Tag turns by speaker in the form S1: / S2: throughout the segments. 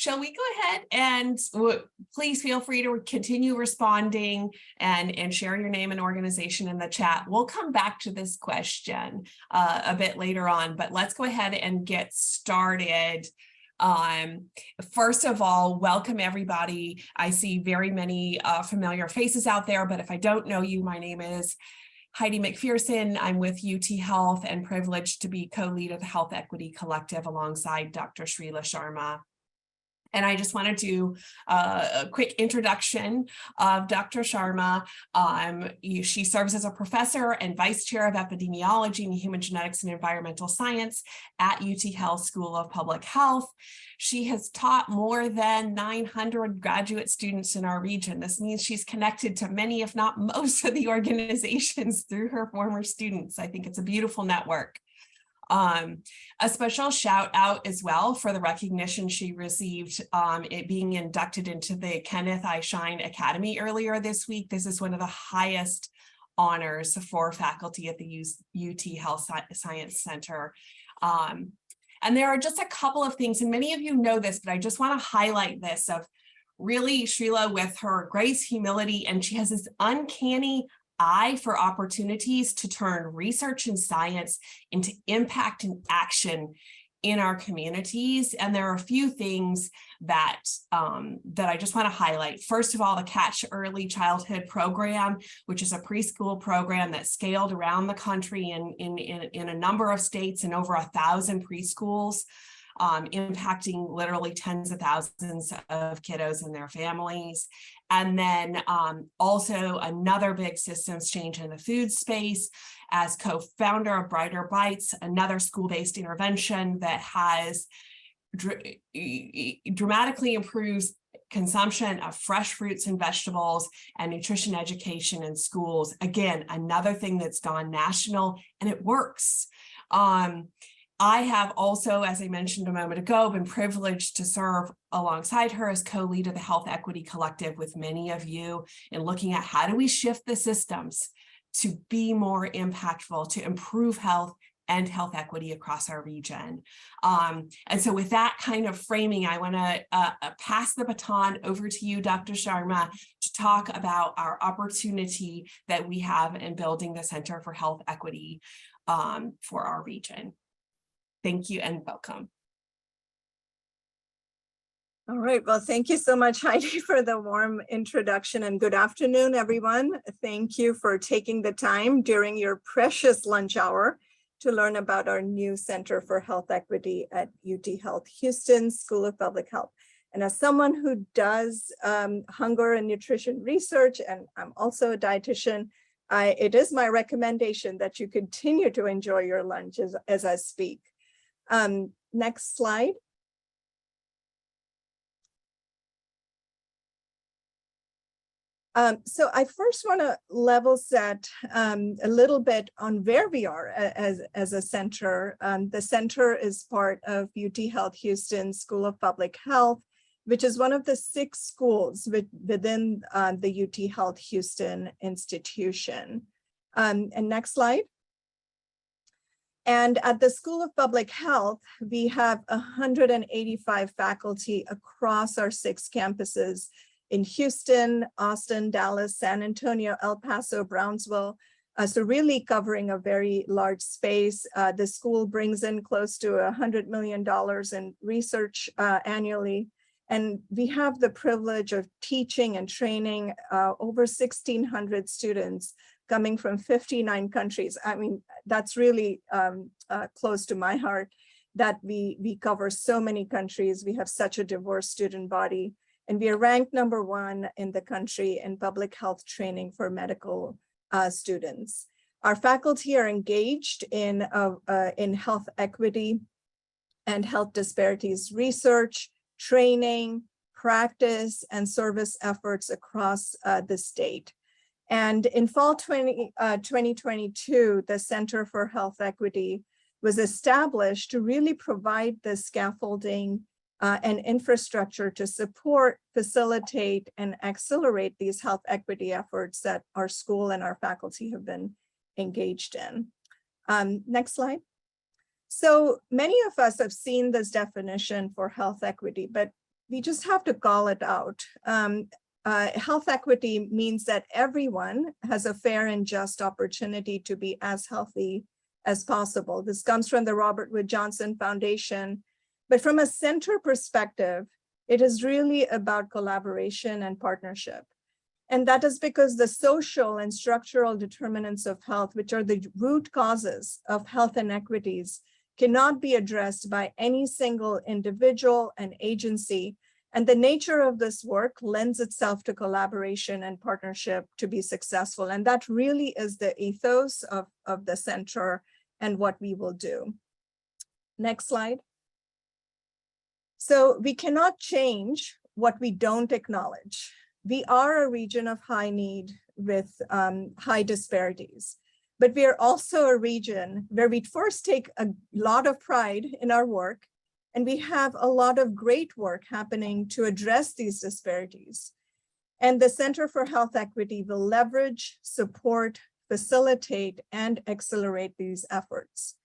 S1: shall we go ahead and please feel free to continue responding and share your name and organization in the chat. We'll come back to this question a bit later on, but let's go ahead and get started. First of all, welcome everybody. I see very many familiar faces out there, but if I don't know you, my name is Heidi McPherson. I'm with UT Health and privileged to be co-lead of the Health Equity Collective alongside Dr. Shreela Sharma. And I just want to do a quick introduction of Dr. Sharma. She serves as a professor and vice chair of epidemiology and human genetics and environmental science at UT Health School of Public Health. She has taught more than 900 graduate students in our region. This means she's connected to many, if not most, of the organizations through her former students. I think it's a beautiful network. A special shout out as well for the recognition she received, it being inducted into the Kenneth I. Shine Academy earlier this week. This is one of the highest honors for faculty at the UT Health Science Center. And there are just a couple of things, and many of you know this, but I just want to highlight this of really Shreela with her grace, humility, and she has this uncanny eye for opportunities to turn research and science into impact and action in our communities. And there are a few things that I just want to highlight. First of all, the Catch Early Childhood Program, which is a preschool program that scaled around the country in a number of states and over 1,000 preschools, impacting literally tens of thousands of kiddos and their families. And then also another big systems change in the food space as co-founder of Brighter Bites, another school-based intervention that has dramatically improves consumption of fresh fruits and vegetables and nutrition education in schools. Again, another thing that's gone national, and it works. I have also, as I mentioned a moment ago, been privileged to serve alongside her as co-lead of the Health Equity Collective with many of you in looking at how do we shift the systems to be more impactful, to improve health and health equity across our region. And so with that kind of framing, I want to pass the baton over to you, Dr. Sharma, to talk about our opportunity that we have in building the Center for Health Equity for our region. Thank you and welcome.
S2: All right, well, thank you so much, Heidi, for the warm introduction, and good afternoon, everyone. Thank you for taking the time during your precious lunch hour to learn about our new Center for Health Equity at UT Health Houston School of Public Health. And as someone who does hunger and nutrition research, and I'm also a dietitian, it is my recommendation that you continue to enjoy your lunch as I speak. Next slide. So I first want to level set a little bit on where we are as a center. The center is part of UT Health Houston School of Public Health, which is one of the 6 schools within the UT Health Houston institution. And next slide. And at the School of Public Health, we have 185 faculty across our 6 campuses in Houston, Austin, Dallas, San Antonio, El Paso, Brownsville. So really covering a very large space. The school brings in close to $100 million in research annually. And we have the privilege of teaching and training over 1,600 students coming from 59 countries. I mean, that's really close to my heart that we cover so many countries. We have such a diverse student body, and we are ranked #1 in the country in public health training for medical students. Our faculty are engaged in health equity and health disparities research, training, practice, and service efforts across the state. And in fall 2022, the Center for Health Equity was established to really provide the scaffolding and infrastructure to support, facilitate, and accelerate these health equity efforts that our school and our faculty have been engaged in. Next slide. So many of us have seen this definition for health equity, but we just have to call it out. Health equity means that everyone has a fair and just opportunity to be as healthy as possible. This comes from the Robert Wood Johnson Foundation. But from a center perspective, it is really about collaboration and partnership. And that is because the social and structural determinants of health, which are the root causes of health inequities, cannot be addressed by any single individual and agency. And the nature of this work lends itself to collaboration and partnership to be successful. And that really is the ethos of the center and what we will do. Next slide. So we cannot change what we don't acknowledge. We are a region of high need with high disparities, but we are also a region where we first take a lot of pride in our work, and we have a lot of great work happening to address these disparities. And the Center for Health Equity will leverage, support, facilitate, and accelerate these efforts.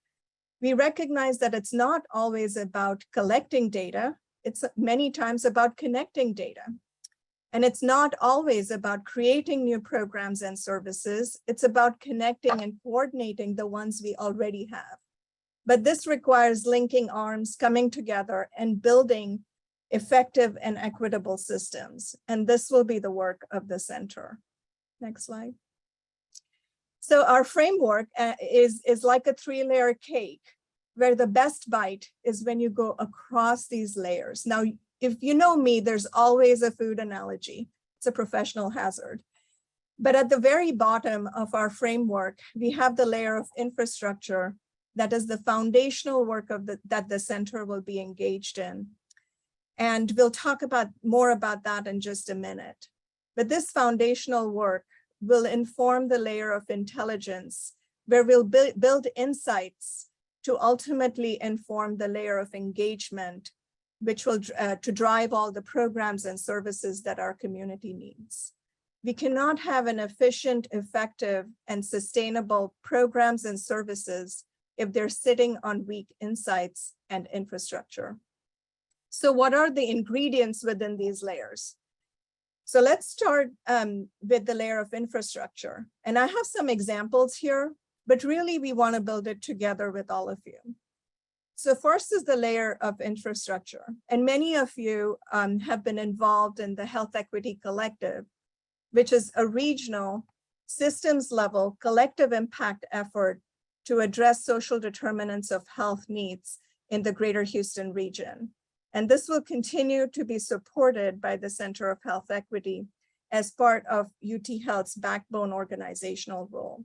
S2: We recognize that it's not always about collecting data, it's many times about connecting data. And it's not always about creating new programs and services, it's about connecting and coordinating the ones we already have. But this requires linking arms, coming together, and building effective and equitable systems. And this will be the work of the center. Next slide. So our framework is like a 3-layer cake, where the best bite is when you go across these layers. Now, if you know me, there's always a food analogy. It's a professional hazard. But at the very bottom of our framework, we have the layer of infrastructure that is the foundational work of that the center will be engaged in. And we'll talk more about that in just a minute. But this foundational work will inform the layer of intelligence, where we'll build insights to ultimately inform the layer of engagement, which will to drive all the programs and services that our community needs. We cannot have an efficient, effective, and sustainable programs and services if they're sitting on weak insights and infrastructure. So what are the ingredients within these layers? So let's start with the layer of infrastructure. And I have some examples here, but really we want to build it together with all of you. So first is the layer of infrastructure. And many of you have been involved in the Health Equity Collective, which is a regional, systems level, collective impact effort to address social determinants of health needs in the greater Houston region. And this will continue to be supported by the Center of Health Equity as part of UT Health's backbone organizational role.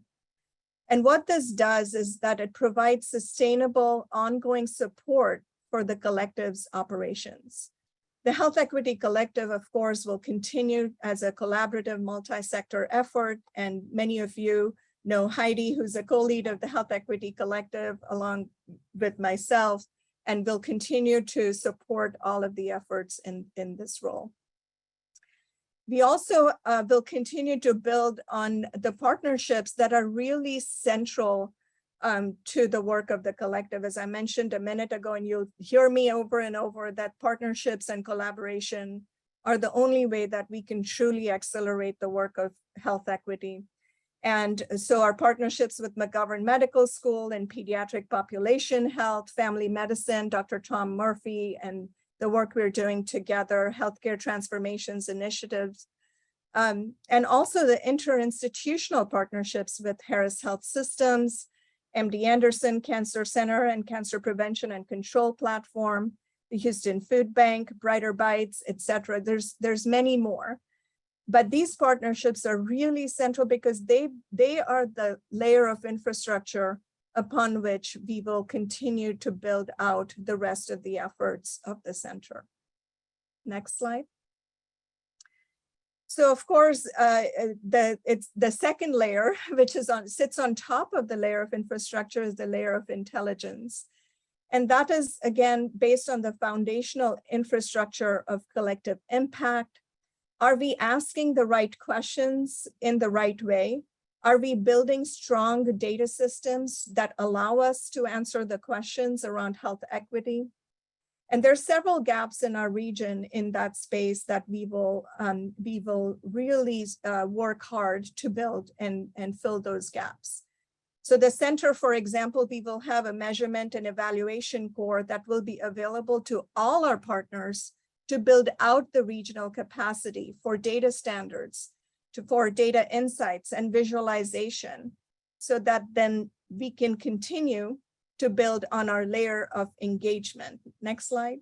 S2: And what this does is that it provides sustainable, ongoing support for the collective's operations. The Health Equity Collective, of course, will continue as a collaborative multi-sector effort, and many of you know Heidi, who's a co-lead of the Health Equity Collective, along with myself, and will continue to support all of the efforts in this role. We also will continue to build on the partnerships that are really central to the work of the collective. As I mentioned a minute ago, and you'll hear me over and over, that partnerships and collaboration are the only way that we can truly accelerate the work of health equity. And so our partnerships with McGovern Medical School and Pediatric Population Health, Family Medicine, Dr. Tom Murphy, and the work we're doing together, Healthcare Transformations Initiatives, and also the interinstitutional partnerships with Harris Health Systems, MD Anderson Cancer Center and Cancer Prevention and Control Platform, the Houston Food Bank, Brighter Bites, et cetera. There's many more. But these partnerships are really central because they are the layer of infrastructure upon which we will continue to build out the rest of the efforts of the center. Next slide. So of course, it's the second layer, which sits on top of the layer of infrastructure, is the layer of intelligence. And that is, again, based on the foundational infrastructure of collective impact. Are we asking the right questions in the right way? Are we building strong data systems that allow us to answer the questions around health equity? And there are several gaps in our region in that space that we will really work hard to build and fill those gaps. So the center, for example, we will have a measurement and evaluation core that will be available to all our partners to build out the regional capacity for data standards, for data insights and visualization, so that then we can continue to build on our layer of engagement. Next slide.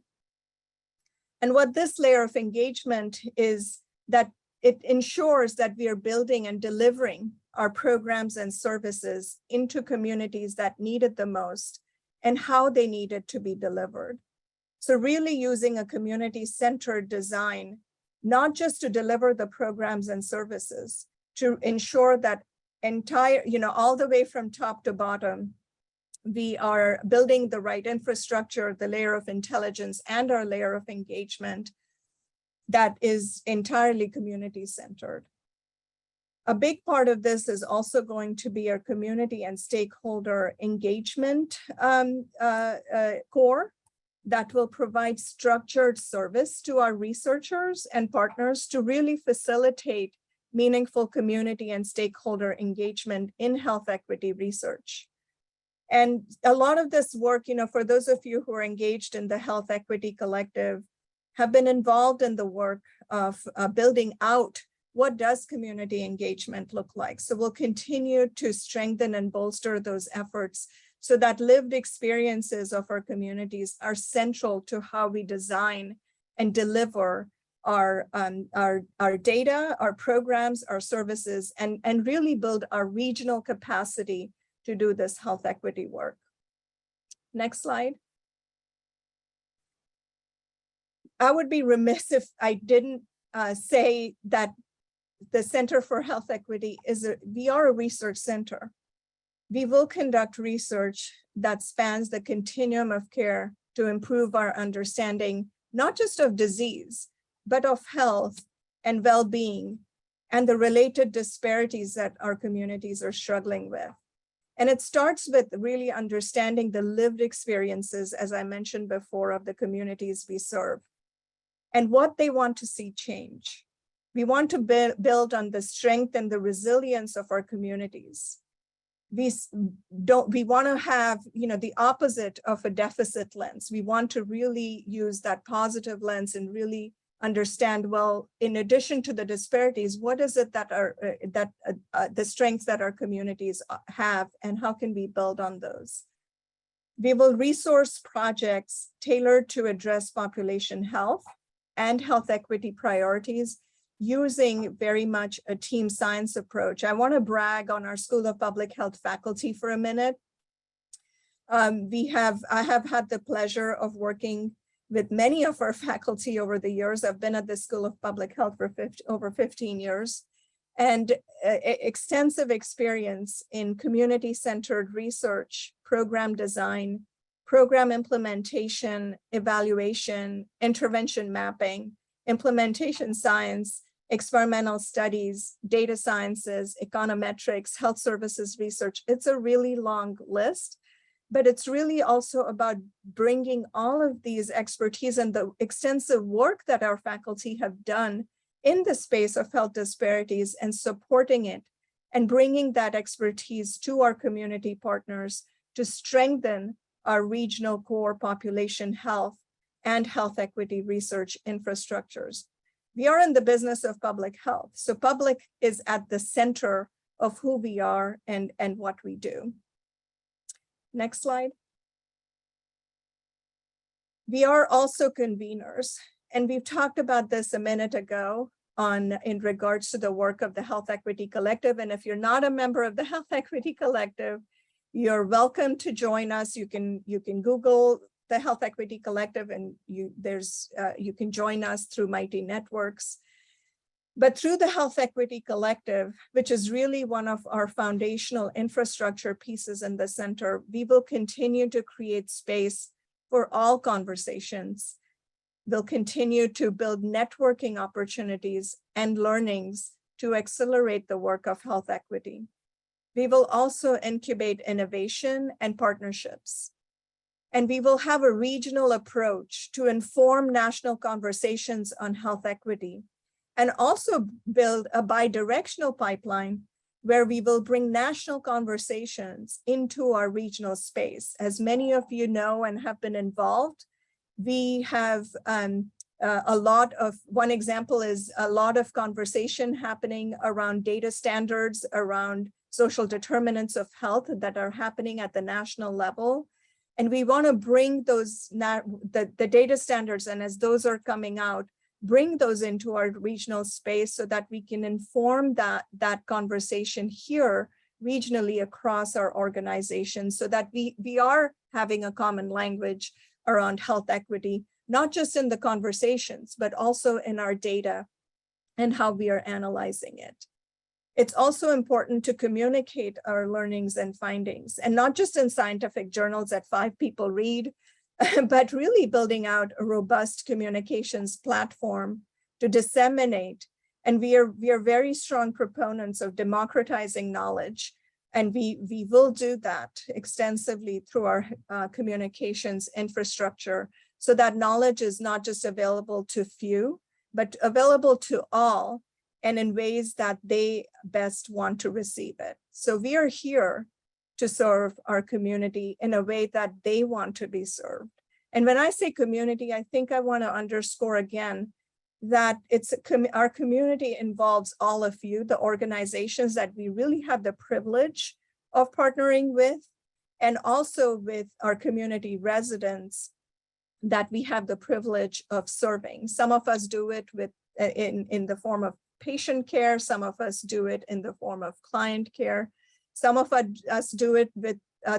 S2: And what this layer of engagement is, that it ensures that we are building and delivering our programs and services into communities that need it the most and how they need it to be delivered. So really using a community-centered design, not just to deliver the programs and services, to ensure that entire, all the way from top to bottom, we are building the right infrastructure, the layer of intelligence, and our layer of engagement that is entirely community-centered. A big part of this is also going to be our community and stakeholder engagement core that will provide structured service to our researchers and partners to really facilitate meaningful community and stakeholder engagement in health equity research. And a lot of this work, for those of you who are engaged in the Health Equity Collective, have been involved in the work of building out what does community engagement look like. So we'll continue to strengthen and bolster those efforts so that lived experiences of our communities are central to how we design and deliver our data, our programs, our services, and really build our regional capacity to do this health equity work. Next slide. I would be remiss if I didn't say that the Center for Health Equity we are a research center. We will conduct research that spans the continuum of care to improve our understanding, not just of disease, but of health and well-being and the related disparities that our communities are struggling with. And it starts with really understanding the lived experiences, as I mentioned before, of the communities we serve and what they want to see change. We want to build on the strength and the resilience of our communities. We want to have, the opposite of a deficit lens. We want to really use that positive lens and really understand, well, in addition to the disparities, what is it that are the strengths that our communities have, and how can we build on those? We will resource projects tailored to address population health and health equity priorities using very much a team science approach. I want to brag on our School of Public Health faculty for a minute. I have had the pleasure of working with many of our faculty over the years. I've been at the School of Public Health for over 15 years, and extensive experience in community-centered research, program design, program implementation, evaluation, intervention mapping, implementation science, experimental studies, data sciences, econometrics, health services research. It's a really long list. But it's really also about bringing all of these expertise and the extensive work that our faculty have done in the space of health disparities and supporting it and bringing that expertise to our community partners to strengthen our regional core population health and health equity research infrastructures. We are in the business of public health, so public is at the center of who we are and what we do. Next slide. We are also conveners, and we've talked about this a minute ago in regards to the work of the Health Equity Collective. And if you're not a member of the Health Equity Collective, you're welcome to join us. You can Google the Health Equity Collective, and you can join us through Mighty Networks. But through the Health Equity Collective, which is really one of our foundational infrastructure pieces in the center, we will continue to create space for all conversations. We'll continue to build networking opportunities and learnings to accelerate the work of health equity. We will also incubate innovation and partnerships. And we will have a regional approach to inform national conversations on health equity, and also build a bi-directional pipeline where we will bring national conversations into our regional space. As many of you know and have been involved, we have one example is a lot of conversation happening around data standards, around social determinants of health that are happening at the national level. And we want to bring those, the data standards, and as those are coming out, bring those into our regional space so that we can inform that conversation here regionally across our organizations, so that we are having a common language around health equity, not just in the conversations, but also in our data and how we are analyzing it. It's also important to communicate our learnings and findings, and not just in scientific journals that 5 people read, but really building out a robust communications platform to disseminate. And we are very strong proponents of democratizing knowledge. And we will do that extensively through our communications infrastructure, so that knowledge is not just available to few, but available to all, and in ways that they best want to receive it. So we are here to serve our community in a way that they want to be served. And when I say community, I think I want to underscore again that our community involves all of you, the organizations that we really have the privilege of partnering with, and also with our community residents that we have the privilege of serving. Some of us do it in the form of patient care. Some of us do it in the form of client care. Some of us do it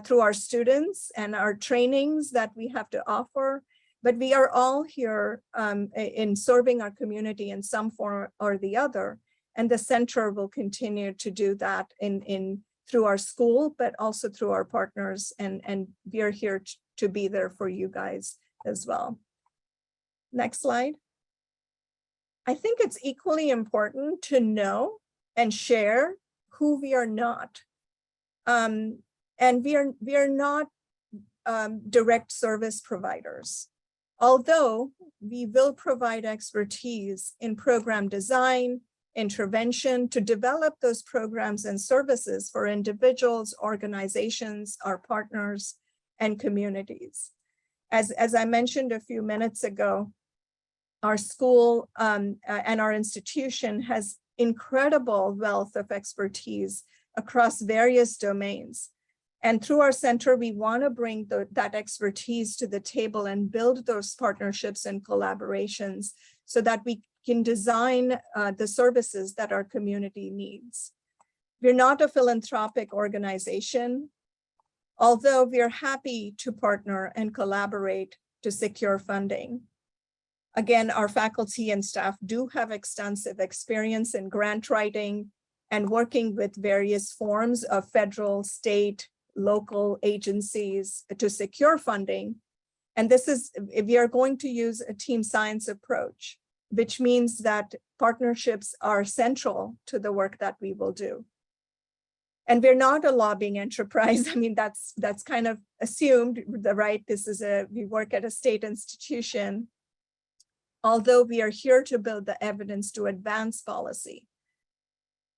S2: through our students and our trainings that we have to offer. But we are all here in serving our community in some form or the other. And the center will continue to do that through our school, but also through our partners. And we are here to be there for you guys as well. Next slide. I think it's equally important to know and share who we are not. And we are not direct service providers. Although we will provide expertise in program design, intervention to develop those programs and services for individuals, organizations, our partners, and communities. As I mentioned a few minutes ago, our school and our institution has incredible wealth of expertise across various domains. And through our center, we want to bring that expertise to the table and build those partnerships and collaborations so that we can design the services that our community needs. We're not a philanthropic organization, although we are happy to partner and collaborate to secure funding. Again, our faculty and staff do have extensive experience in grant writing and working with various forms of federal, state, local agencies to secure funding. And we are going to use a team science approach, which means that partnerships are central to the work that we will do. And we're not a lobbying enterprise. I mean, that's kind of assumed, right? We work at a state institution. Although we are here to build the evidence to advance policy.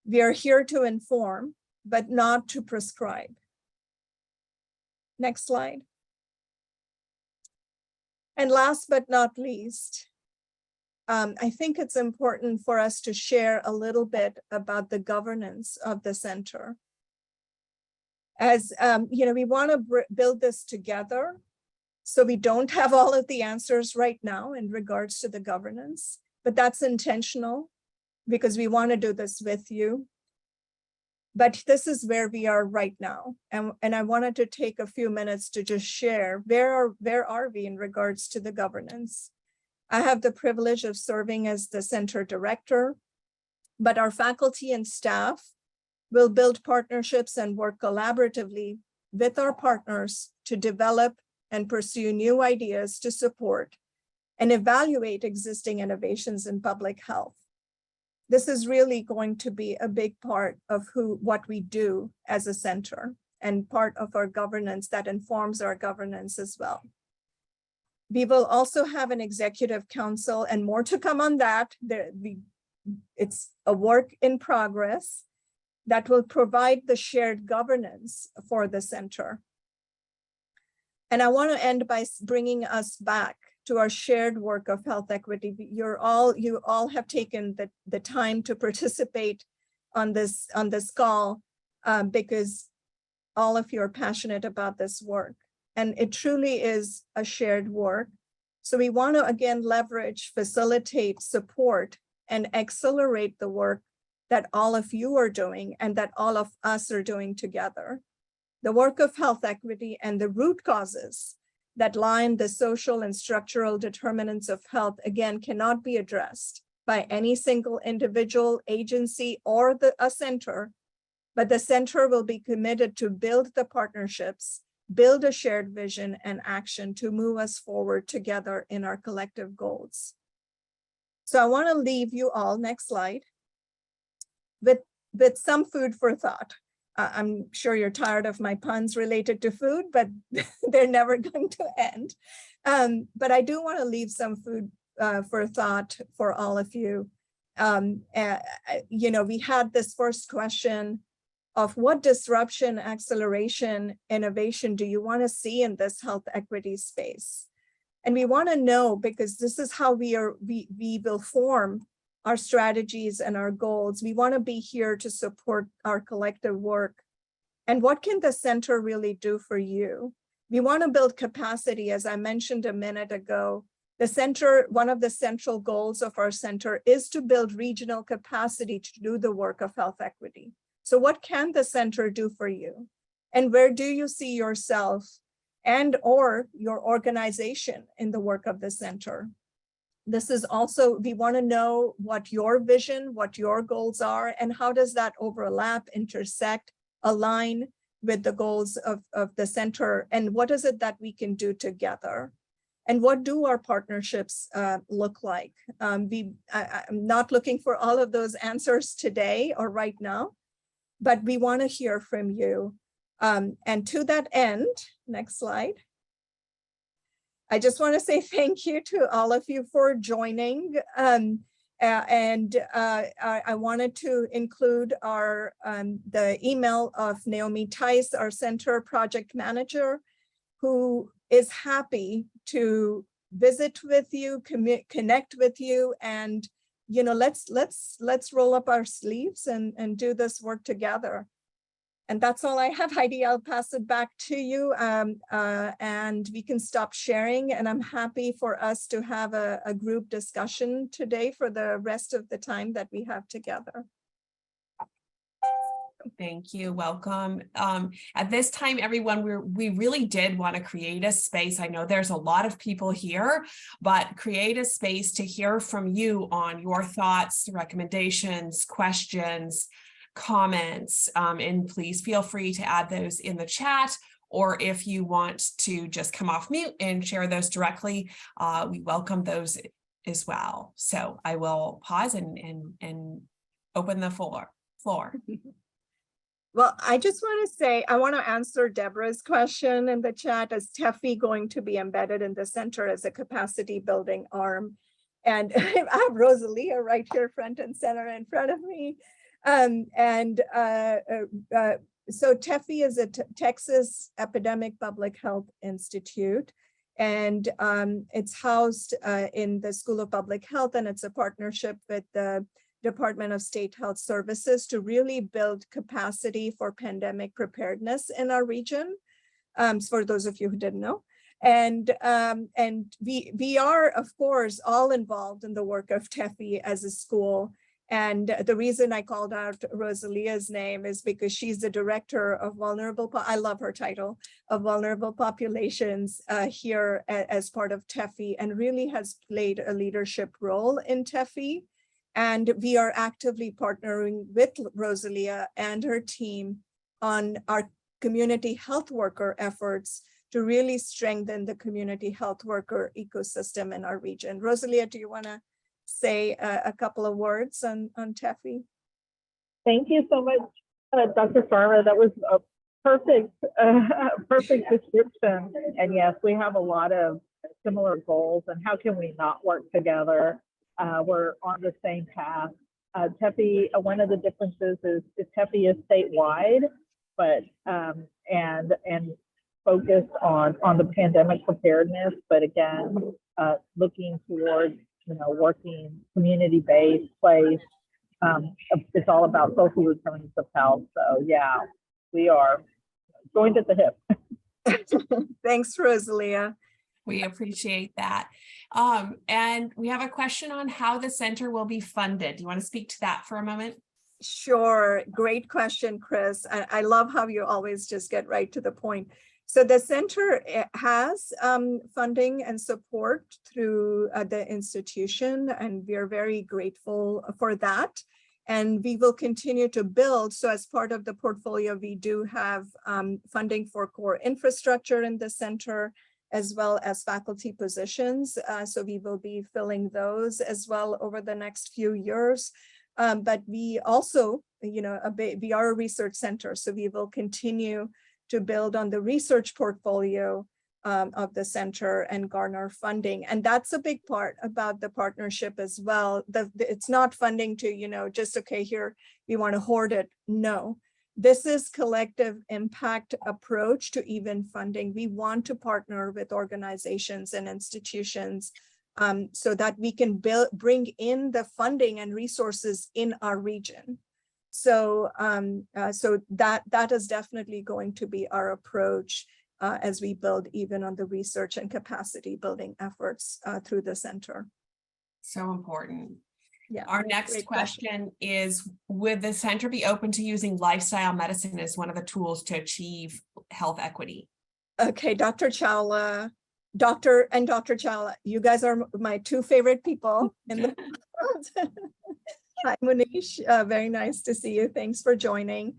S2: We are here to inform, but not to prescribe. Next slide. And last but not least, I think it's important for us to share a little bit about the governance of the center. As we want to build this together, so we don't have all of the answers right now in regards to the governance, but that's intentional because we want to do this with you. But this is where we are right now. And I wanted to take a few minutes to just share where are we in regards to the governance. I have the privilege of serving as the center director, but our faculty and staff will build partnerships and work collaboratively with our partners to develop and pursue new ideas to support and evaluate existing innovations in public health. This is really going to be a big part of what we do as a center. and part of our governance that informs our governance as well. We will also have an executive council and more to come on that. It's a work in progress that will provide the shared governance for the center. And I want to end by bringing us back to our shared work of health equity. You all have taken the time to participate on this call because all of you are passionate about this work. And it truly is a shared work. So we want to again leverage, facilitate, support, and accelerate the work that all of you are doing and that all of us are doing together. The work of health equity and the root causes that lie in the social and structural determinants of health, again, cannot be addressed by any single individual, agency, or a center, but the center will be committed to build the partnerships, build a shared vision and action to move us forward together in our collective goals. So I want to leave you all, next slide, with some food for thought. I'm sure you're tired of my puns related to food, but they're never going to end. But I do want to leave some food for thought for all of you. We had this first question of what disruption, acceleration, innovation do you want to see in this health equity space? And we want to know, because this is how we will form our strategies and our goals. We want to be here to support our collective work. And what can the center really do for you? We want to build capacity, as I mentioned a minute ago. The center, one of the central goals of our center is to build regional capacity to do the work of health equity. So what can the center do for you? And where do you see yourself and or your organization in the work of the center? This is also, we want to know what your vision, what your goals are, and how does that overlap, intersect, align with the goals of the center, and what is it that we can do together? And what do our partnerships look like? I'm not looking for all of those answers today or right now, but we want to hear from you. And to that end, next slide. I just want to say thank you to all of you for joining. I wanted to include the email of Naomi Tice, our center project manager, who is happy to visit with you, connect with you, and let's roll up our sleeves and do this work together. And that's all I have, Heidi. I'll pass it back to you, and we can stop sharing. And I'm happy for us to have a group discussion today for the rest of the time that we have together.
S1: Thank you. Welcome. At this time, everyone, we really did want to create a space. I know there's a lot of people here, but create a space to hear from you on your thoughts, recommendations, questions, comments, and please feel free to add those in the chat, or if you want to just come off mute and share those directly, we welcome those as well. So I will pause and open the floor.
S2: Well, I just want to say, I want to answer Deborah's question in the chat. Is TEFI going to be embedded in the center as a capacity building arm? And I have Rosalia right here front and center in front of me. So TEFI is a Texas Epidemic Public Health Institute, and it's housed in the School of Public Health, and it's a partnership with the Department of State Health Services to really build capacity for pandemic preparedness in our region, for those of you who didn't know. And we are, of course, all involved in the work of TEFI as a school. And the reason I called out Rosalia's name is because she's the director of vulnerable, I love her title, of vulnerable populations here as part of TEFI, and really has played a leadership role in TEFI. And we are actively partnering with Rosalia and her team on our community health worker efforts to really strengthen the community health worker ecosystem in our region. Rosalia, do you want to say a couple of words on TEFI?
S3: Thank you so much, Dr. Sharma. That was perfect, perfect description. And yes, we have a lot of similar goals. And how can we not work together? We're on the same path. TEPI, one of the differences is TEPI is statewide, but and focused on the pandemic preparedness. But again, looking towards working community-based place. It's all about social determinants of health. So yeah, we are joined at the hip.
S2: Thanks, Rosalia.
S1: We appreciate that. And we have a question on how the center will be funded. Do you want to speak to that for a moment?
S2: Sure. Great question, Chris. I love how you always just get right to the point. So the center has funding and support through the institution, and we are very grateful for that. And we will continue to build. So as part of the portfolio, we do have funding for core infrastructure in the center, as well as faculty positions. So we will be filling those as well over the next few years. But we also, we are a research center, so we will continue to build on the research portfolio of the center and garner funding. And that's a big part about the partnership as well. It's not funding to, just, okay, here, we want to hoard it. No, this is collective impact approach to even funding. We want to partner with organizations and institutions so that we can bring in the funding and resources in our region. So, that is definitely going to be our approach as we build even on the research and capacity building efforts through the center.
S1: So important.
S2: Yeah.
S1: Our next question is, would the center be open to using lifestyle medicine as one of the tools to achieve health equity?
S2: Okay, Dr. Chawla, Dr. Chawla, you guys are my two favorite people in the world. Hi, Munish. Very nice to see you. Thanks for joining.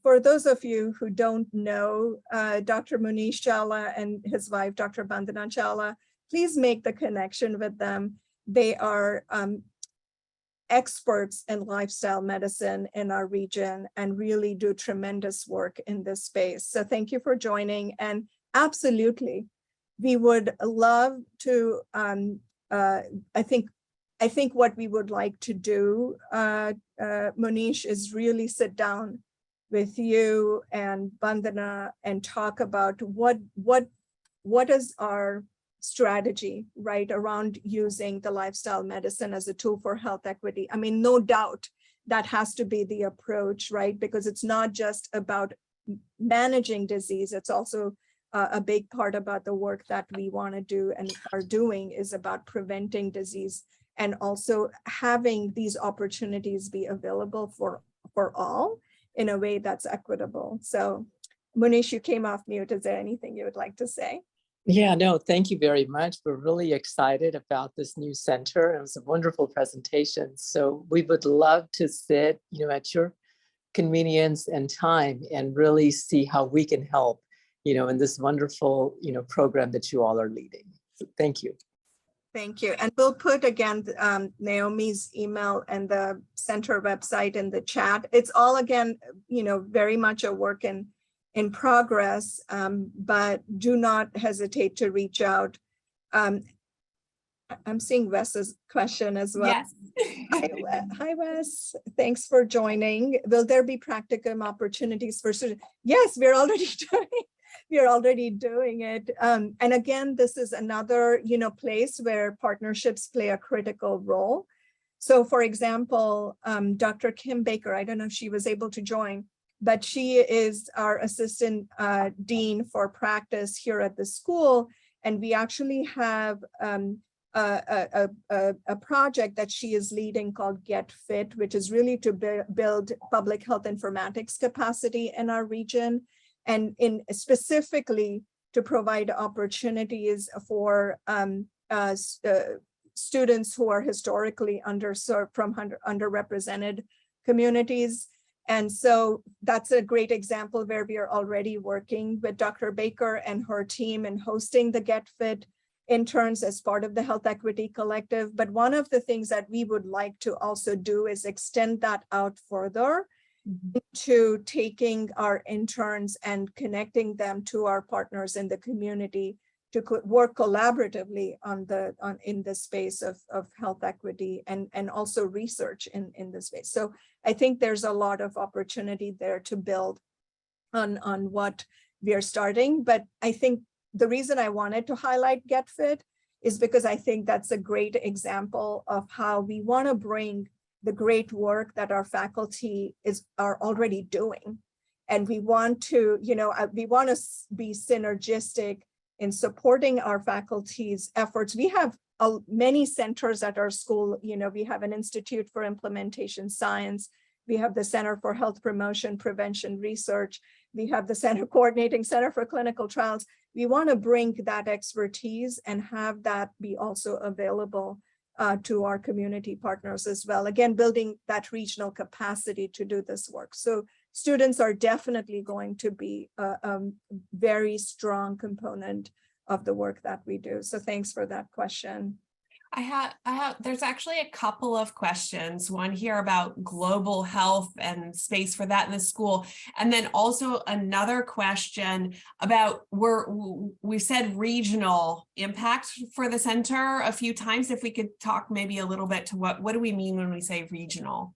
S2: For those of you who don't know, Dr. Munish Chawla and his wife, Dr. Bandana Chawla, please make the connection with them. They are experts in lifestyle medicine in our region and really do tremendous work in this space. So thank you for joining. And absolutely, we would love to, I think what we would like to do, Munish, is really sit down with you and Bandana and talk about what is our strategy, right, around using the lifestyle medicine as a tool for health equity. I mean, no doubt that has to be the approach, right? Because it's not just about managing disease, it's also a big part about the work that we want to do and are doing is about preventing disease and also having these opportunities be available for all in a way that's equitable. So Munish, you came off mute. Is there anything you would like to say?
S4: Yeah, no, thank you very much. We're really excited about this new center. It was a wonderful presentation. So we would love to sit, at your convenience and time and really see how we can help, in this wonderful, program that you all are leading. So thank you.
S2: Thank you. And we'll put again, Naomi's email and the center website in the chat. It's all again, very much a work in progress, but do not hesitate to reach out. I'm seeing Wes's question as well.
S1: Yes.
S2: Hi, Wes. Thanks for joining. Will there be practicum opportunities for students? Yes, we're already doing it. And again, this is another, place where partnerships play a critical role. So for example, Dr. Kim Baker, I don't know if she was able to join, but she is our assistant dean for practice here at the school. And we actually have a project that she is leading called Get Fit, which is really to build public health informatics capacity in our region, and specifically to provide opportunities for students who are historically underserved from underrepresented communities. And so that's a great example where we are already working with Dr. Baker and her team and hosting the Get Fit interns as part of the Health Equity Collective. But one of the things that we would like to also do is extend that out further to taking our interns and connecting them to our partners in the community to work collaboratively in the space of health equity and also research in this space. So I think there's a lot of opportunity there to build on what we are starting. But I think the reason I wanted to highlight Get Fit is because I think that's a great example of how we want to bring the great work that our faculty are already doing. And we want to, we want to be synergistic in supporting our faculty's efforts. We have many centers at our school. We have an Institute for Implementation Science. We have the Center for Health Promotion, Prevention Research. We have the Coordinating Center for Clinical Trials. We want to bring that expertise and have that be also available to our community partners as well. Again, building that regional capacity to do this work. So students are definitely going to be a very strong component of the work that we do. So thanks for that question.
S1: There's actually a couple of questions, one here about global health and space for that in the school. And then also another question about we said regional impact for the center a few times. If we could talk maybe a little bit to what do we mean when we say regional?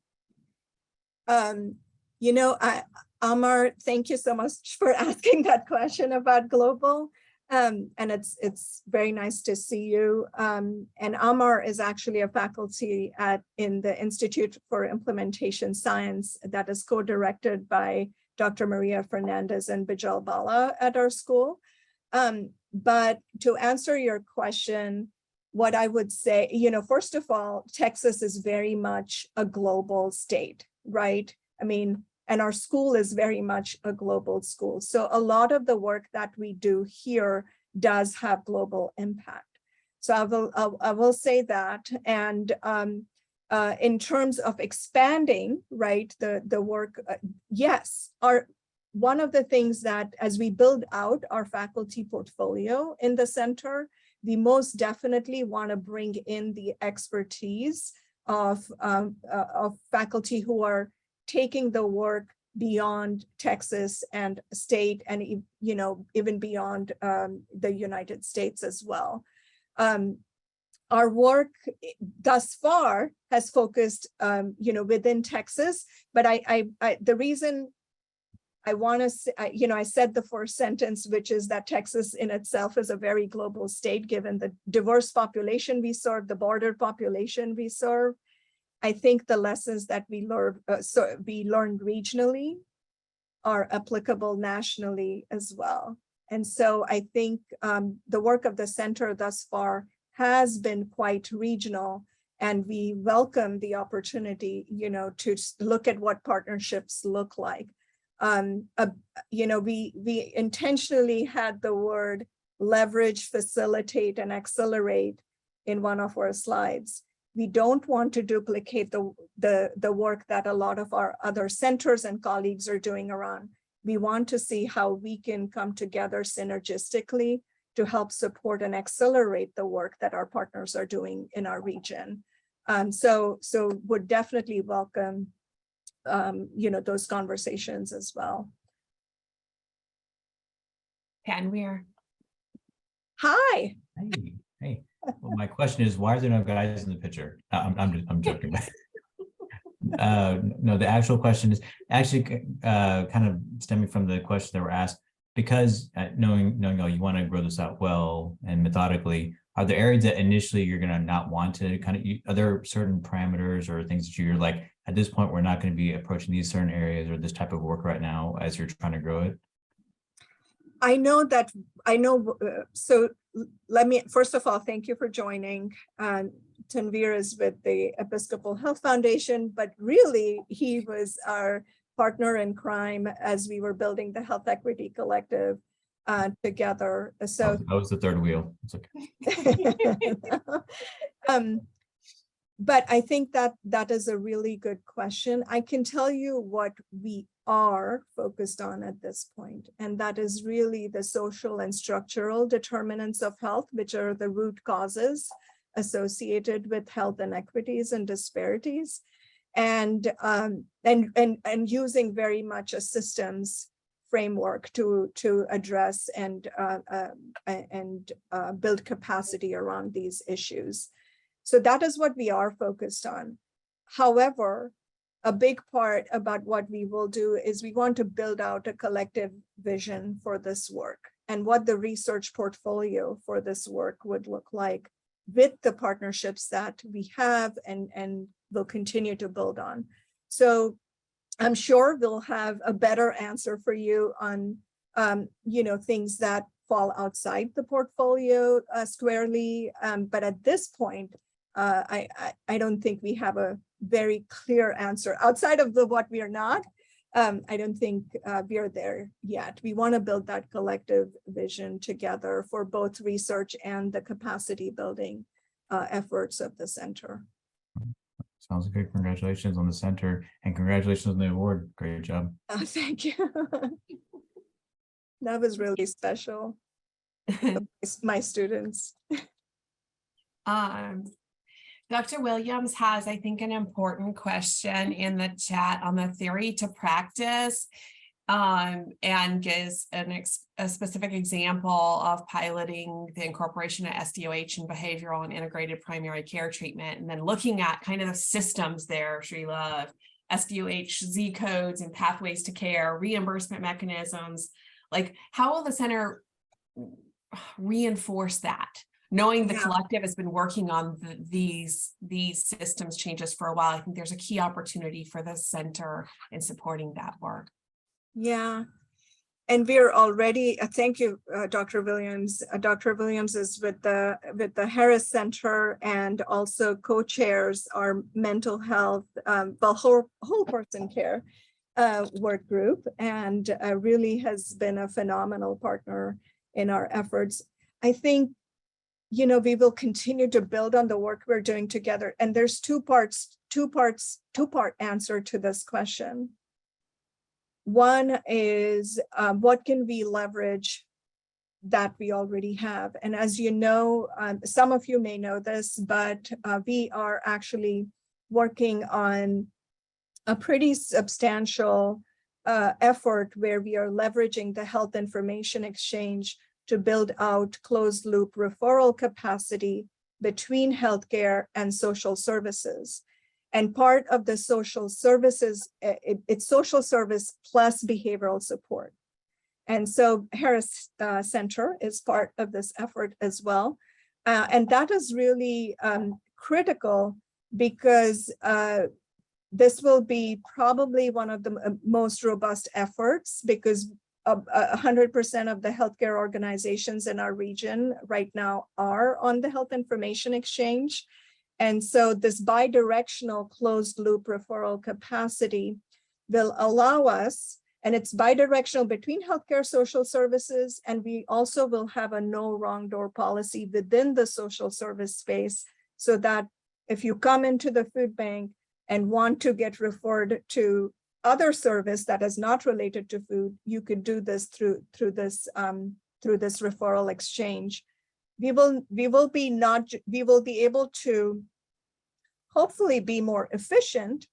S2: Amar, thank you so much for asking that question about global. And it's very nice to see you. And Amar is actually a faculty in the Institute for Implementation Science that is co-directed by Dr. Maria Fernandez and Bijal Bala at our school. But to answer your question, what I would say, first of all, Texas is very much a global state, right? I mean, and our school is very much a global school. So a lot of the work that we do here does have global impact. So I will say that. And in terms of expanding, right, the work, yes, one of the things that as we build out our faculty portfolio in the center, we most definitely want to bring in the expertise of faculty who are taking the work beyond Texas and state and, even beyond the United States as well. Our work thus far has focused, within Texas, but the reason I want to say, I said the first sentence, which is that Texas in itself is a very global state, given the diverse population we serve, the border population we serve. I think the lessons that we learned regionally are applicable nationally as well. And so I think the work of the center thus far has been quite regional, and we welcome the opportunity, to look at what partnerships look like. We intentionally had the word leverage, facilitate, and accelerate in one of our slides. We don't want to duplicate the work that a lot of our other centers and colleagues are doing around. We want to see how we can come together synergistically to help support and accelerate the work that our partners are doing in our region. So would definitely welcome, those conversations as well.
S5: Tanvir.
S2: Hi.
S5: Hey. Well, my question is, why are there no guys in the picture? I'm joking. No, the actual question is actually kind of stemming from the question that were asked. Because knowing you want to grow this out well and methodically, are there areas that initially you're going to not want to are there certain parameters or things that you're like, at this point, we're not going to be approaching these certain areas or this type of work right now as you're trying to grow it?
S2: So let me, first of all, thank you for joining. Tanvir is with the Episcopal Health Foundation, but really he was our partner in crime as we were building the Health Equity Collective together. So
S5: that was the third wheel. It's okay.
S2: But I think that is a really good question. I can tell you what we are focused on at this point, and that is really the social and structural determinants of health, which are the root causes associated with health inequities and disparities. and using very much a systems framework to address and build capacity around these issues. So that is what we are focused on. However, a big part about what we will do is we want to build out a collective vision for this work and what the research portfolio for this work would look like with the partnerships that we have and will continue to build on. So I'm sure we'll have a better answer for you on, things that fall outside the portfolio squarely. But at this point, I don't think we have a very clear answer outside of what we are not. I don't think we are there yet. We want to build that collective vision together for both research and the capacity building efforts of the center.
S5: Sounds good. Congratulations on the center and congratulations on the award. Great job.
S2: Thank you. That was really special. My students.
S1: Dr. Williams has, I think, an important question in the chat on the theory to practice, and gives a specific example of piloting the incorporation of SDOH in behavioral and integrated primary care treatment, and then looking at kind of the systems there, Shreela, SDOH, Z codes and pathways to care, reimbursement mechanisms. Like, how will the center reinforce that? Knowing the collective has been working on these systems changes for a while, I think there's a key opportunity for the center in supporting that work.
S2: Yeah, and we're already, thank you, Dr. Williams. Dr. Williams is with the Harris Center and also co-chairs our mental health, whole person care work group, and really has been a phenomenal partner in our efforts. I think, we will continue to build on the work we're doing together. And there's two-part answer to this question. One is what can we leverage that we already have? And as you know, some of you may know this, but we are actually working on a pretty substantial effort where we are leveraging the health information exchange to build out closed loop referral capacity between healthcare and social services. And part of the social services, it's social service plus behavioral support. And so Harris Center is part of this effort as well. And that is really critical because this will be probably one of the most robust efforts, because 100% of the healthcare organizations in our region right now are on the health information exchange. And so this bidirectional closed loop referral capacity will allow us, and it's bidirectional between healthcare social services, and we also will have a no wrong door policy within the social service space, so that if you come into the food bank and want to get referred to other service that is not related to food, you could do this through this referral exchange. We will be able to hopefully be more efficient,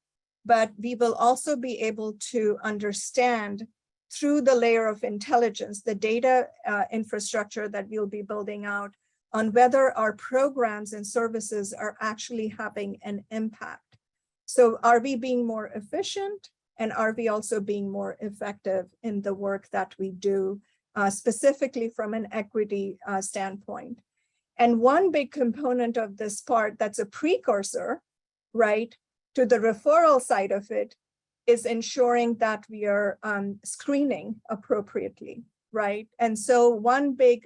S2: but we will also be able to understand through the layer of intelligence, the data infrastructure that we'll be building out, on whether our programs and services are actually having an impact. So are we being more efficient? And are we also being more effective in the work that we do, specifically from an equity standpoint? And one big component of this part that's a precursor, right, to the referral side of it is ensuring that we are screening appropriately, right? And so one big,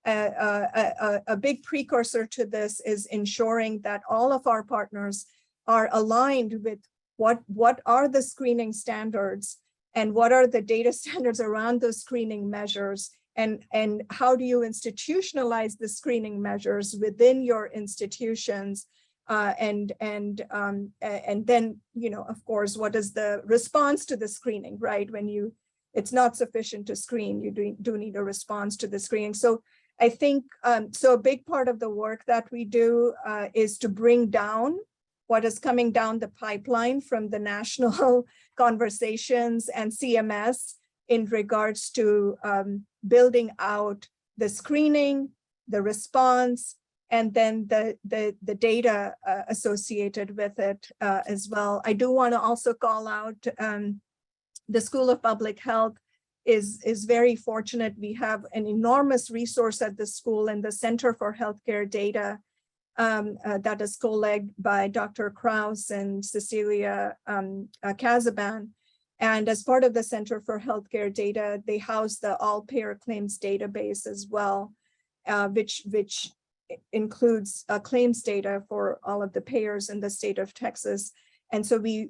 S2: a big precursor to this is ensuring that all of our partners are aligned with what are the screening standards and what are the data standards around those screening measures, and how do you institutionalize the screening measures within your institutions, and then, of course, what is the response to the screening, right? When it's not sufficient to screen, you do need a response to the screening. So I think, so a big part of the work that we do is to bring down what is coming down the pipeline from the national conversations and CMS in regards to building out the screening, the response, and then the data associated with it as well. I do want to also call out the School of Public Health is very fortunate. We have an enormous resource at the school and the Center for Healthcare Data that is co-led by Dr. Krause and Cecilia Kazaban. And as part of the Center for Healthcare Data, they house the all-payer claims database as well, which includes claims data for all of the payers in the state of Texas. And so we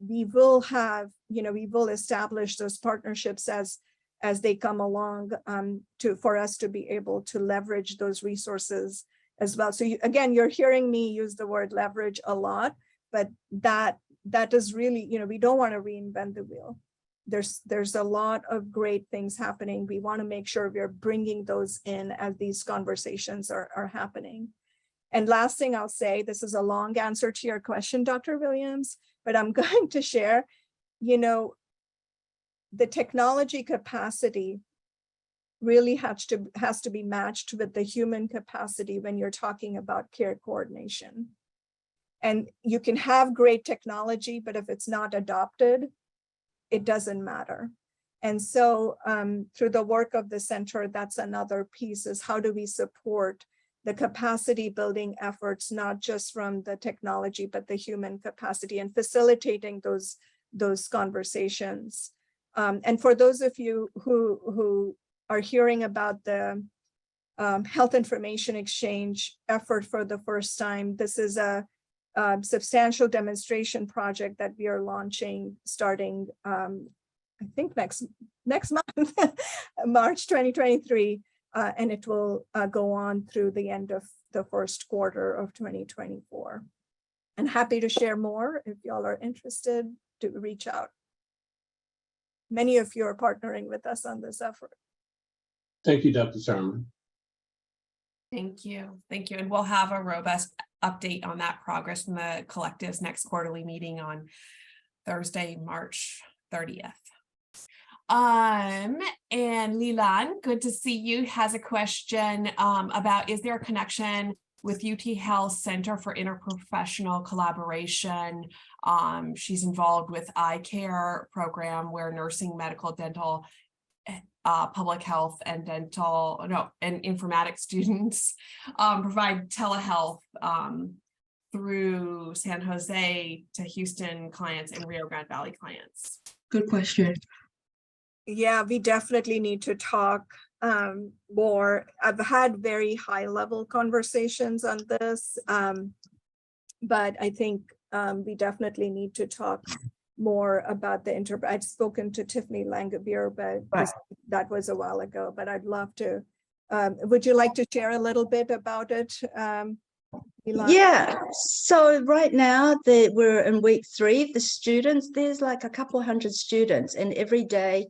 S2: will have, we will establish those partnerships as they come along for us to be able to leverage those resources as well. So again, you're hearing me use the word leverage a lot, but that is really, we don't want to reinvent the wheel. There's a lot of great things happening. We want to make sure we're bringing those in as these conversations are happening. And last thing I'll say, this is a long answer to your question, Dr. Williams, but I'm going to share, the technology capacity really has to be matched with the human capacity when you're talking about care coordination. And you can have great technology, but if it's not adopted, it doesn't matter. And so through the work of the center, that's another piece, is how do we support the capacity building efforts, not just from the technology, but the human capacity, and facilitating those conversations. And for those of you who are hearing about the health information exchange effort for the first time, this is a substantial demonstration project that we are launching starting, I think next month, March 2023, and it will go on through the end of the first quarter of 2024. And happy to share more if y'all are interested to reach out. Many of you are partnering with us on this effort.
S6: Thank you, Dr. Sharma.
S1: Thank you. Thank you. And we'll have a robust update on that progress in the collective's next quarterly meeting on Thursday, March 30th. And Leland, good to see you, has a question about, is there a connection with UT Health Center for Interprofessional Collaboration? She's involved with eye care program where nursing, medical, dental, public health and dental, and informatics students provide telehealth through San Jose to Houston clients and Rio Grande Valley clients.
S7: Good question.
S2: Yeah, we definitely need to talk more. I've had very high level conversations on this, but I think we definitely need to talk more about the I'd spoken to Tiffany Langabeer, but that was a while ago, but I'd love to. Would you like to share a little bit about it?
S7: Yeah, so right now we're in week 3. The students, there's like a couple hundred students, and every day,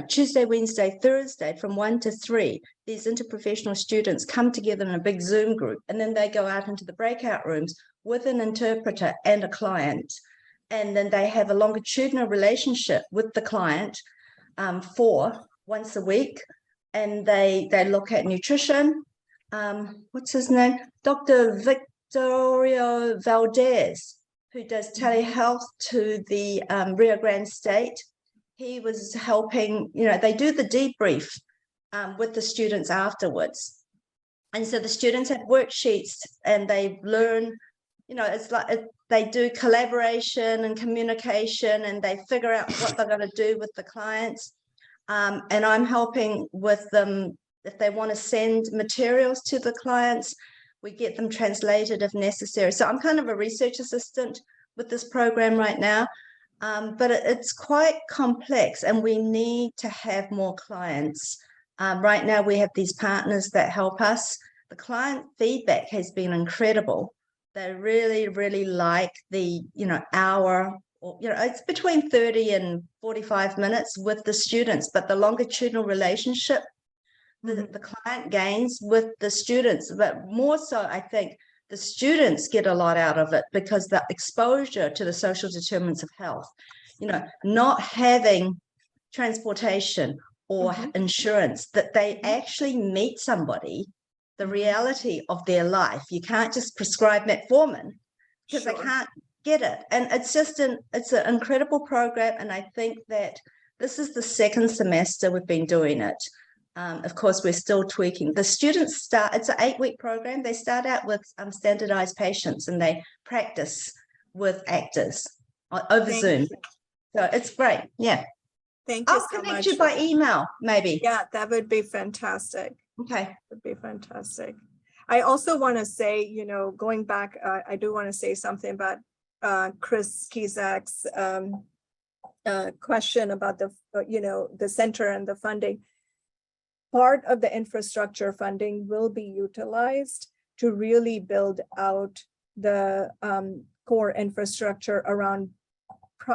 S7: Tuesday, Wednesday, Thursday, from 1 to 3, these interprofessional students come together in a big Zoom group, and then they go out into the breakout rooms with an interpreter and a client. And then they have a longitudinal relationship with the client for once a week. And they look at nutrition. What's his name? Dr. Victorio Valdez, who does telehealth to the Rio Grande State. He was helping, they do the debrief with the students afterwards. And so the students have worksheets and they learn, it's like they do collaboration and communication, and they figure out what they're going to do with the clients. And I'm helping with them if they want to send materials to the clients, we get them translated if necessary. So I'm kind of a research assistant with this program right now, but it's quite complex and we need to have more clients. Right now we have these partners that help us. The client feedback has been incredible. They really, really like the, hour, or, it's between 30 and 45 minutes with the students, but the longitudinal relationship the client gains with the students, but more so, I think, the students get a lot out of it because the exposure to the social determinants of health, not having transportation or insurance, that they actually meet somebody, the reality of their life. You can't just prescribe metformin because they can't get it. And it's an incredible program. And I think that this is the second semester we've been doing it. Of course, we're still tweaking. The students it's an 8-week program. They start out with standardized patients and they practice with actors over Zoom. So it's great. Yeah.
S2: Thank you
S7: I'll
S2: so
S7: connect
S2: much.
S7: you by email, maybe.
S2: Yeah, that would be fantastic.
S7: Okay.
S2: That would be fantastic. I also want to say, going back, I do want to say something about Chris Kizak's question about the center and the funding. Part of the infrastructure funding will be utilized to really build out the core infrastructure around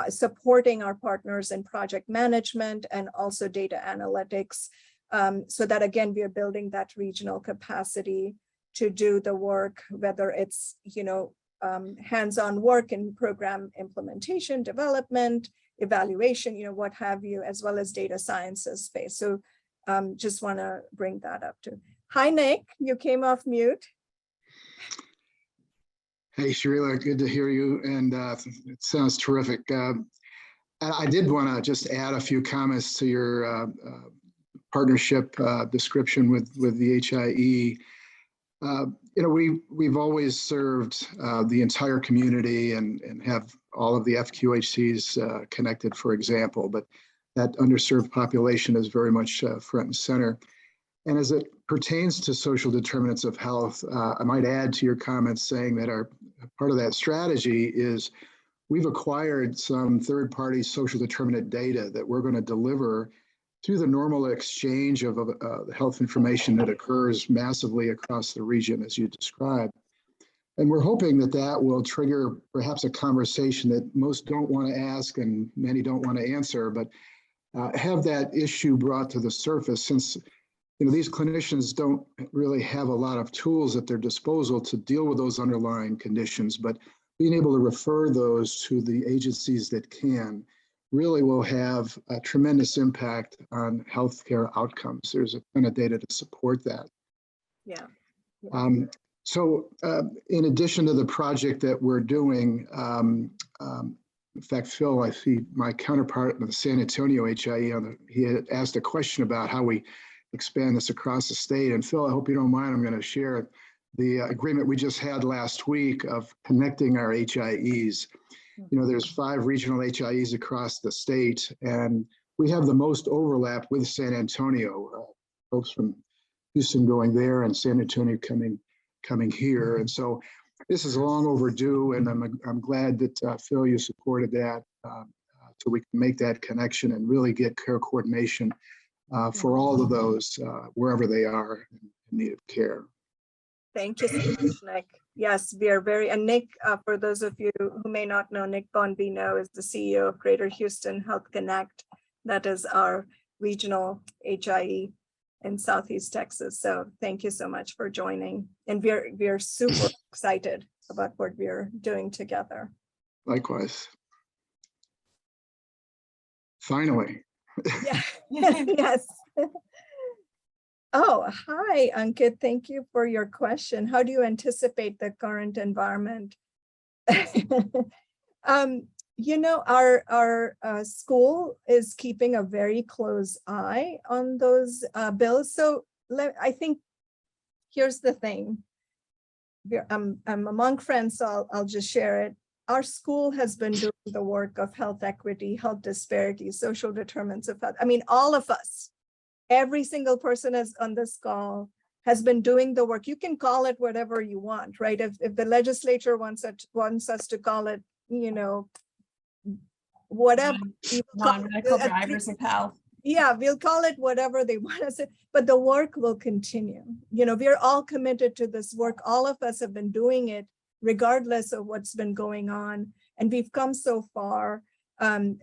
S2: supporting our partners in project management and also data analytics, so that again, we are building that regional capacity to do the work, whether it's hands-on work in program implementation, development, evaluation, what have you, as well as data sciences space. So just want to bring that up too. Hi, Nick, you came off mute.
S8: Hey, Shreela, good to hear you. And it sounds terrific. I did want to just add a few comments to your partnership description with the HIE. We've always served the entire community and have all of the FQHCs connected, for example, but that underserved population is very much front and center. And as it pertains to social determinants of health, I might add to your comments saying that part of that strategy is we've acquired some third-party social determinant data that we're going to deliver through the normal exchange of health information that occurs massively across the region, as you described. And we're hoping that that will trigger perhaps a conversation that most don't want to ask and many don't want to answer, but have that issue brought to the surface, since these clinicians don't really have a lot of tools at their disposal to deal with those underlying conditions, but being able to refer those to the agencies that can really will have a tremendous impact on healthcare outcomes. There's a ton of data to support that.
S2: Yeah.
S8: So in addition to the project that we're doing, in fact, Phil, I see my counterpart in the San Antonio HIE, he had asked a question about how we expand this across the state. And Phil, I hope you don't mind, I'm going to share the agreement we just had last week of connecting our HIEs. There's 5 regional HIEs across the state, and we have the most overlap with San Antonio, folks from Houston going there and San Antonio coming here. And so this is long overdue, and I'm glad that Phil, you supported that so we can make that connection and really get care coordination for all of those wherever they are in need of care.
S2: Thank you so much, Nick. Yes, we are and Nick, for those of you who may not know, Nick Bonvino is the CEO of Greater Houston Health Connect. That is our regional HIE in Southeast Texas. So thank you so much for joining. And we're super excited about what we're doing together.
S8: Likewise. Finally.
S2: Yeah. Yes. Oh, hi, Ankit. Thank you for your question. How do you anticipate the current environment? Our school is keeping a very close eye on those bills. So I think here's the thing. I'm among friends, so I'll just share it. Our school has been doing the work of health equity, health disparity, social determinants of health. I mean, all of us. Every single person on this call has been doing the work. You can call it whatever you want, right? If the legislature wants us to call it, whatever.
S1: Non-medical drivers of health.
S2: Yeah, we'll call it whatever they want us to, but the work will continue. We're all committed to this work. All of us have been doing it regardless of what's been going on. And we've come so far, and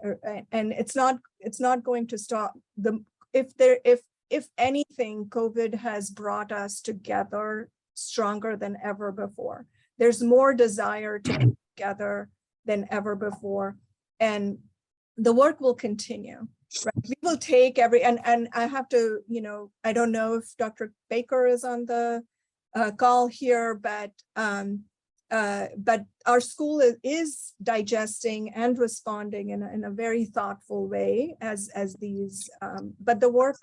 S2: it's not going to stop. If anything, COVID has brought us together stronger than ever before. there's more desire to be together than ever before. And the work will continue. Right? We will take and I have to, I don't know if Dr. Baker is on the call here, but our school is digesting and responding in a very thoughtful way as these, but the work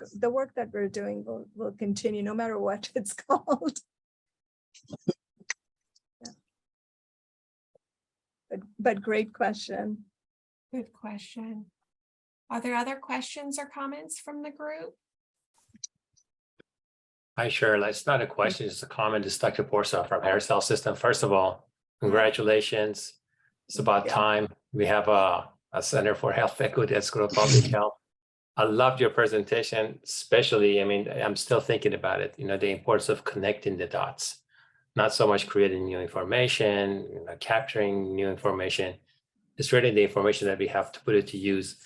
S2: that we're doing will continue no matter what it's called. Yeah. But great question.
S1: Good question. Are there other questions or comments from the group?
S9: Hi, Shreela. It's not a question, it's a comment. It's Dr. Porsa from Harris Health System. First of all, congratulations. It's about time. We have a Center for Health Equity at School of Public Health. I loved your presentation, especially, I'm still thinking about it, the importance of connecting the dots, not so much creating new information, capturing new information. It's really the information that we have to put it to use.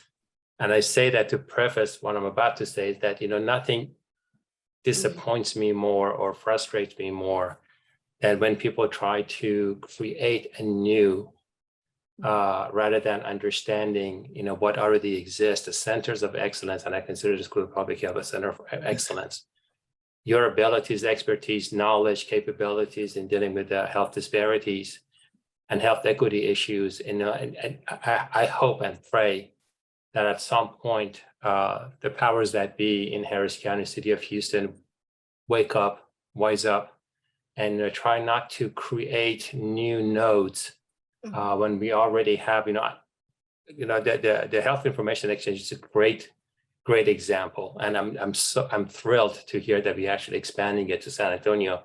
S9: And I say that to preface what I'm about to say is that, nothing disappoints me more or frustrates me more than when people try to create a new, rather than understanding, what already exists, the centers of excellence, and I consider the School of Public Health a center of excellence. Your abilities, expertise, knowledge, capabilities in dealing with the health disparities and health equity issues, and I hope and pray that at some point, the powers that be in Harris County, City of Houston, wake up, wise up, and try not to create new nodes when we already have, the health information exchange is a great example, and I'm thrilled to hear that we're actually expanding it to San Antonio.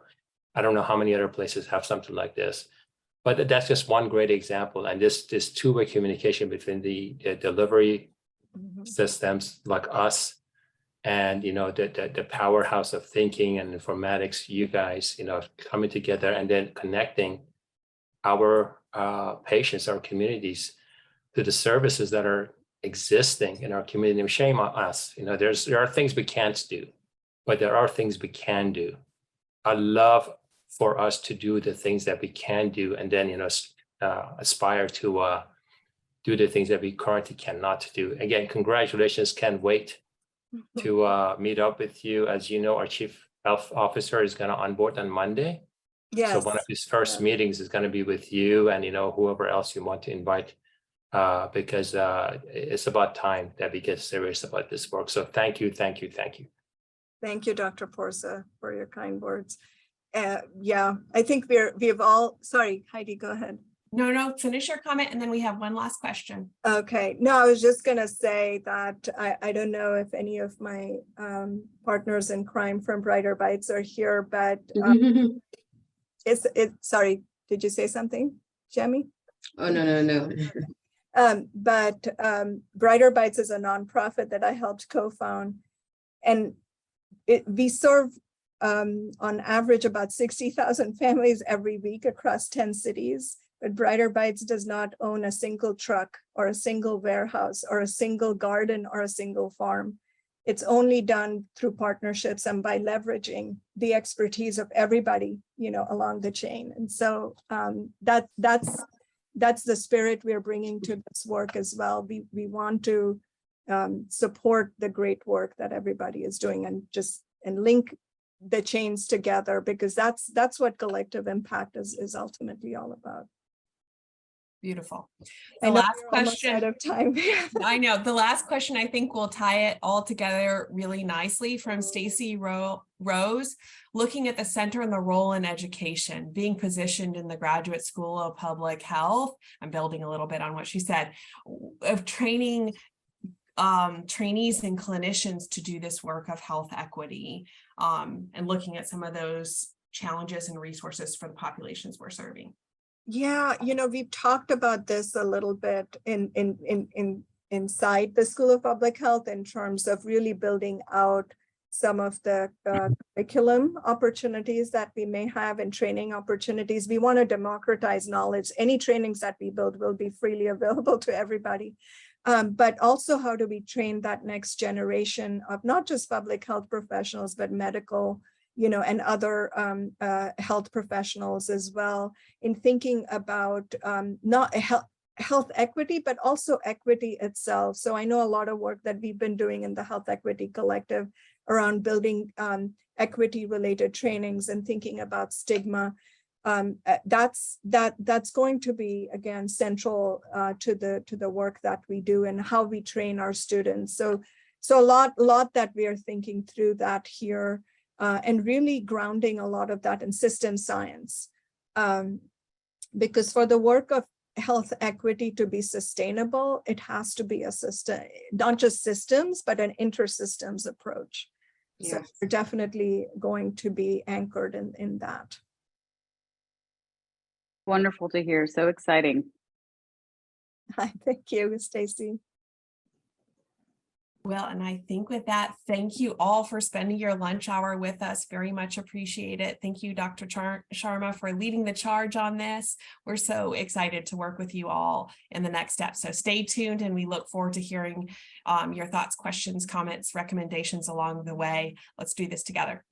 S9: I don't know how many other places have something like this, but that's just one great example. And this two-way communication between the delivery systems like us and the powerhouse of thinking and informatics, you guys, coming together and then connecting our patients, our communities to the services that are existing in our community. Shame on us. There are things we can't do, but there are things we can do. I love for us to do the things that we can do, and then aspire to do the things that we currently cannot do. Again, congratulations. Can't wait to meet up with you. As you know, our Chief Health Officer is going to onboard on Monday.
S2: Yes.
S9: So one of his first meetings is going to be with you and whoever else you want to invite, because it's about time that we get serious about this work. So thank you.
S2: Thank you, Dr. Porsa, for your kind words. Yeah, I think we've all, sorry, Heidi, go ahead.
S1: No, finish your comment, and then we have one last question. Okay.
S2: No, I was just gonna say that I don't know if any of my partners in crime from Brighter Bites are here, but sorry, did you say something, Jamie?
S7: Oh, no.
S2: But Brighter Bites is a nonprofit that I helped co-found, and we serve on average about 60,000 families every week across 10 cities. But Brighter Bites does not own a single truck or a single warehouse or a single garden or a single farm. It's only done through partnerships and by leveraging the expertise of everybody, along the chain. And so that's the spirit we're bringing to this work as well. We want to support the great work that everybody is doing and link the chains together, because that's what collective impact is ultimately all about.
S1: Beautiful.
S2: The
S1: last question.
S2: Out of time.
S1: I know the last question, I think will tie it all together really nicely, from Stacy Rose, looking at the center and the role in education, being positioned in the Graduate School of Public Health. I'm building a little bit on what she said, of training trainees and clinicians to do this work of health equity, and looking at some of those challenges and resources for the populations we're serving.
S2: Yeah, we've talked about this a little bit inside the School of Public Health in terms of really building out some of the curriculum opportunities that we may have and training opportunities. We want to democratize knowledge. Any trainings that we build will be freely available to everybody. But also, how do we train that next generation of not just public health professionals, but medical and other health professionals as well, in thinking about not health equity, but also equity itself. So I know a lot of work that we've been doing in the Health Equity Collective around building equity related trainings and thinking about stigma. That's going to be, again, central to the work that we do and how we train our students. So a lot that we are thinking through that here, and really grounding a lot of that in system science, because for the work of health equity to be sustainable, it has to be a system, not just systems, but an intersystems approach. So
S7: Yes.
S2: we're definitely going to be anchored in that.
S10: Wonderful to hear. So exciting.
S2: Thank you, Stacy.
S1: Well, and I think with that, thank you all for spending your lunch hour with us. Very much appreciate it. Thank you, Dr. Sharma, for leading the charge on this. We're so excited to work with you all in the next step. So stay tuned, and we look forward to hearing your thoughts, questions, comments, recommendations along the way. Let's do this together.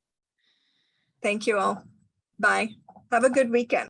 S2: Thank you all. Bye. Have a good weekend.